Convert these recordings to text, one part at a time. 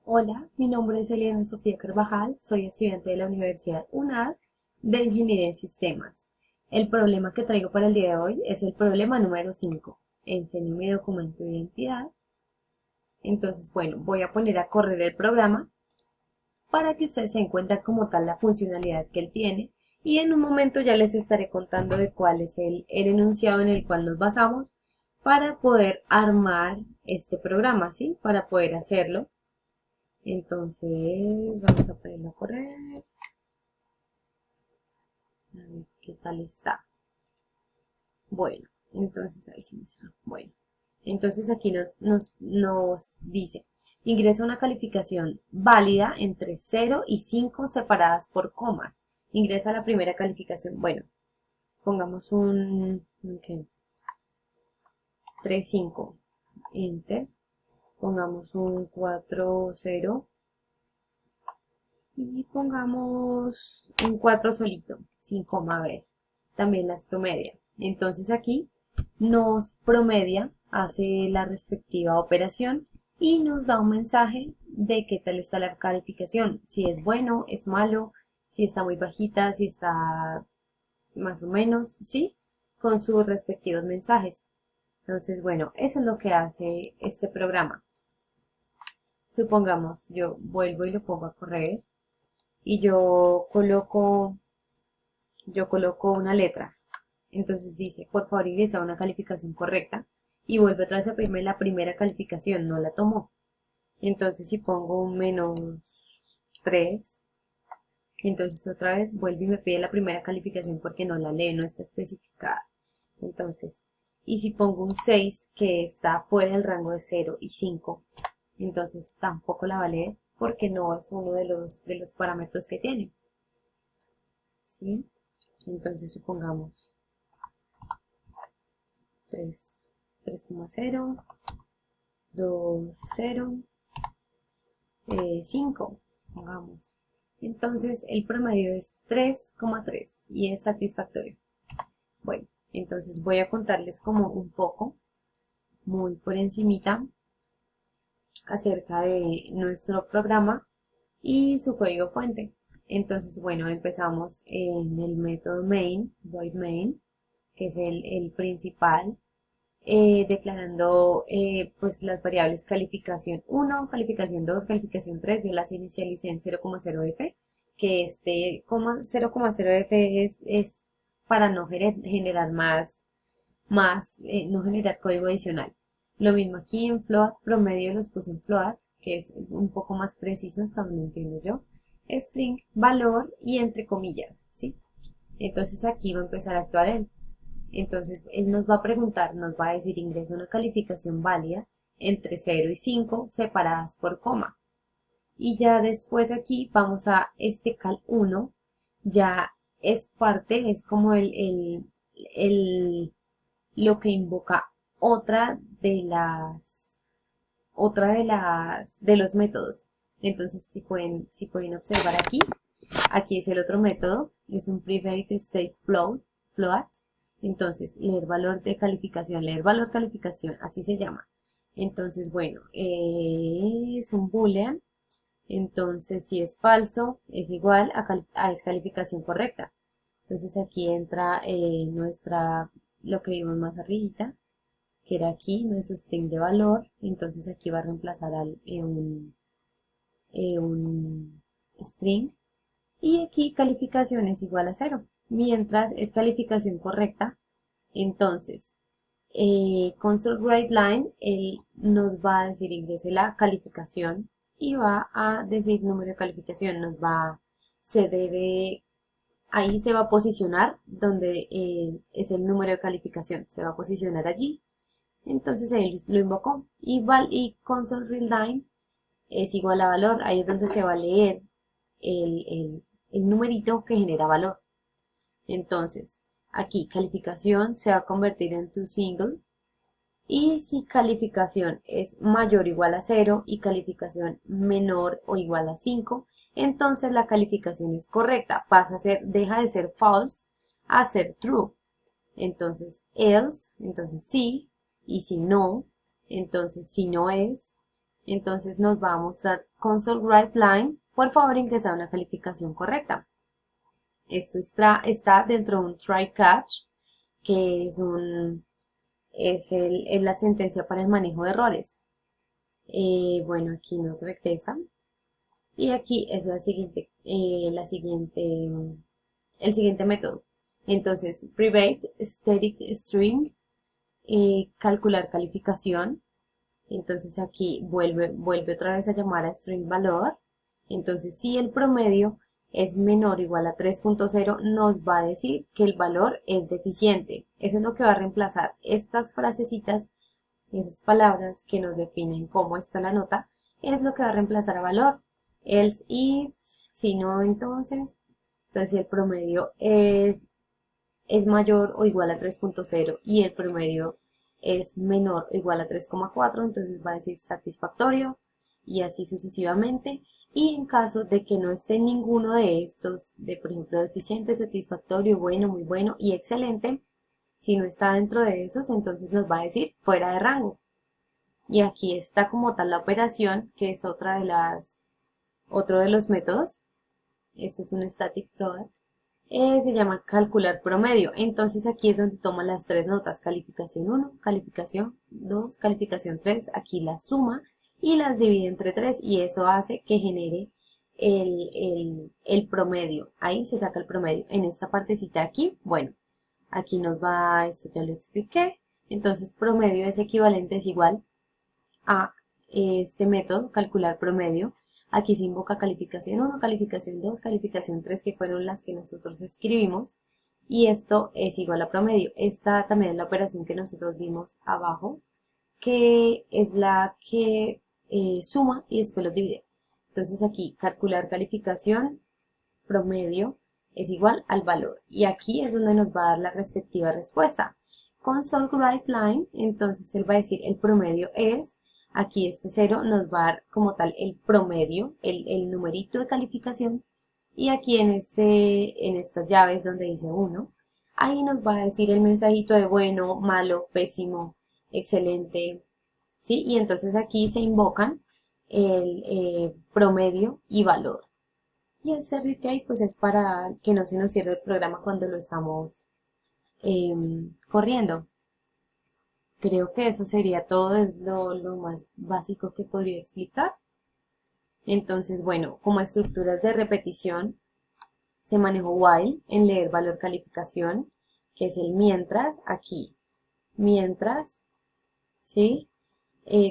Hola, mi nombre es Eliana Sofía Carvajal, soy estudiante de la Universidad UNAD de Ingeniería en Sistemas. El problema que traigo para el día de hoy es el problema número 5. Enseño mi documento de identidad. Entonces, bueno, voy a poner a correr el programa para que ustedes se den cuenta como tal la funcionalidad que él tiene y en un momento ya les estaré contando de cuál es el enunciado en el cual nos basamos para poder armar este programa, ¿sí? Para poder hacerlo. Entonces, vamos a ponerlo a correr. A ver qué tal está. Bueno, entonces ahí sí me cerró. Bueno, entonces aquí nos dice, ingresa una calificación válida entre 0 y 5 separadas por comas. Ingresa la primera calificación. Bueno, pongamos ¿qué? 3,5. Enter. Pongamos un 4,0. Y pongamos un 4 solito, sin coma, a ver. También las promedia. Entonces aquí nos promedia, hace la respectiva operación y nos da un mensaje de qué tal está la calificación. Si es bueno, es malo, si está muy bajita, si está más o menos, ¿sí? Con sus respectivos mensajes. Entonces, bueno, eso es lo que hace este programa. Supongamos, yo vuelvo y lo pongo a correr y yo coloco una letra. Entonces dice, por favor ingresa una calificación correcta y vuelve otra vez a pedirme la primera calificación, no la tomó. Entonces si pongo un -3, entonces otra vez vuelve y me pide la primera calificación porque no la lee, no está especificada. Entonces, y si pongo un 6 que está fuera del rango de 0 y 5, entonces tampoco la va a leer porque no es uno de los parámetros que tiene. ¿Sí? Entonces supongamos 3,0, 2,0, 5, pongamos. Entonces el promedio es 3,3 y es satisfactorio. Bueno, entonces voy a contarles como un poco, muy por encimita, acerca de nuestro programa y su código fuente. Entonces, bueno, empezamos en el método main, void main, que es el principal, declarando pues las variables calificación 1, calificación 2, calificación 3. Yo las inicialicé en 0,0f, que este 0,0f es para no generar no generar código adicional. Lo mismo aquí en float, promedio los puse en float, que es un poco más preciso, hasta donde entiendo yo. String, valor y entre comillas, ¿sí? Entonces aquí va a empezar a actuar él. Entonces, él nos va a preguntar, nos va a decir ingresa una calificación válida entre 0 y 5 separadas por coma. Y ya después aquí vamos a este cal 1, ya es parte, es como lo que invoca otra de los métodos. Entonces, si pueden observar aquí es el otro método, es un private state float. Entonces, leer valor calificación, así se llama. Entonces, bueno, es un boolean. Entonces, si es falso, es igual a es calificación correcta. Entonces, aquí entra lo que vimos más arribita, que era aquí nuestro string de valor. Entonces, aquí va a reemplazar un string. Y aquí calificación es igual a 0. Mientras es calificación correcta, entonces console_write_line, él nos va a decir ingrese la calificación y va a decir número de calificación, ahí se va a posicionar donde es el número de calificación, se va a posicionar allí. Entonces ahí lo invocó y console_readline es igual a valor, ahí es donde se va a leer el numerito que genera valor. Entonces, aquí calificación se va a convertir en toSingle y si calificación es mayor o igual a 0 y calificación menor o igual a 5, entonces la calificación es correcta, deja de ser false a ser true. Entonces, else, entonces sí, y si no, entonces si no es, Entonces nos va a mostrar console.writeLine. Por favor, ingresa una calificación correcta. Esto está dentro de un try catch, que es la sentencia para el manejo de errores. Bueno, aquí nos regresa. Y aquí es el siguiente método. Entonces, private static string, calcular calificación. Entonces aquí vuelve otra vez a llamar a string valor. Entonces, si el promedio es menor o igual a 3.0, nos va a decir que el valor es deficiente. Eso es lo que va a reemplazar estas frasecitas, esas palabras que nos definen cómo está la nota, es lo que va a reemplazar a valor. Else if, si no, entonces si el promedio es mayor o igual a 3.0 y el promedio es menor o igual a 3,4, entonces va a decir satisfactorio y así sucesivamente. Y en caso de que no esté ninguno de estos, de por ejemplo deficiente, satisfactorio, bueno, muy bueno y excelente, si no está dentro de esos, entonces nos va a decir fuera de rango. Y aquí está como tal la operación, que es otro de los métodos. Este es un static float. Se llama calcular promedio. Entonces aquí es donde toma las tres notas, calificación 1, calificación 2, calificación 3, aquí las suma y las divide entre 3 y eso hace que genere el promedio. Ahí se saca el promedio. En esta partecita de aquí, bueno, aquí nos va, esto ya lo expliqué. Entonces promedio es equivalente, es igual a este método, calcular promedio. Aquí se invoca calificación 1, calificación 2, calificación 3, que fueron las que nosotros escribimos. Y esto es igual a promedio. Esta también es la operación que nosotros vimos abajo, que es la que suma y después los divide. Entonces aquí calcular calificación promedio es igual al valor. Y aquí es donde nos va a dar la respectiva respuesta. Console.writeLine, entonces él va a decir el promedio es, aquí este 0 nos va a dar como tal el promedio, el numerito de calificación. Y aquí en estas llaves donde dice 1, ahí nos va a decir el mensajito de bueno, malo, pésimo, excelente, ¿sí? Y entonces aquí se invocan el promedio y valor. Y el CRK pues es para que no se nos cierre el programa cuando lo estamos corriendo. Creo que eso sería todo, es lo más básico que podría explicar. Entonces, bueno, como estructuras de repetición, se manejó while en leer valor calificación, que es el mientras, aquí, mientras, ¿sí?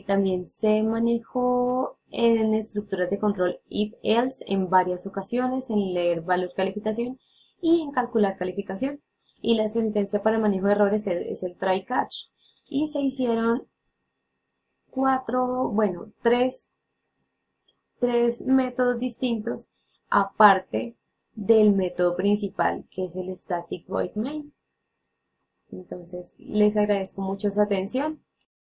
También se manejó en estructuras de control if else en varias ocasiones, en leer valor calificación y en calcular calificación. Y la sentencia para manejo de errores es el try catch. Y se hicieron tres métodos distintos aparte del método principal, que es el static void main. Entonces, les agradezco mucho su atención.